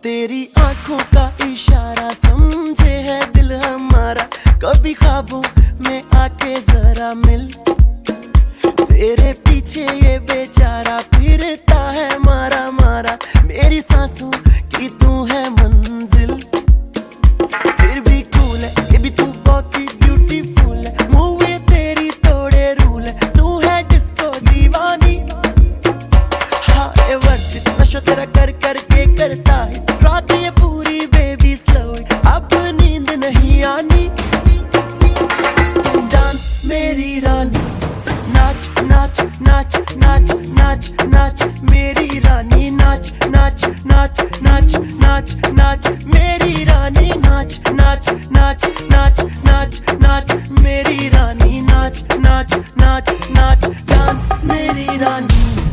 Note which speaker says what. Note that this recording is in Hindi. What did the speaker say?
Speaker 1: तेरी आंखों का इशारा समझे है दिल हमारा, कभी ख्वाबों में आके जरा मिल। तेरे पीछे ये बेचारा फिरता है मारा मारा, मेरी सांसों की तू है मंजिल। फिर भी कूल है ये भी तू बहुत ही ब्यूटीफुल है, मूवी तेरी तोड़े रूल है, तू है डिस्को दीवानी। हाँ ये वर्जित नशा तेरा कर करके करता है, रात ये पूरी बेबी स्लो, अब नींद नहीं आनी। डांस मेरी रानी, नाच नाच नाच नाच नाच नाच मेरी रानी, नाच नाच नाच नाच नाच नाच मेरी रानी, नाच नाच नाच नाच नाच नाच मेरी रानी, नाच नाच नाच नाच डांस मेरी रानी।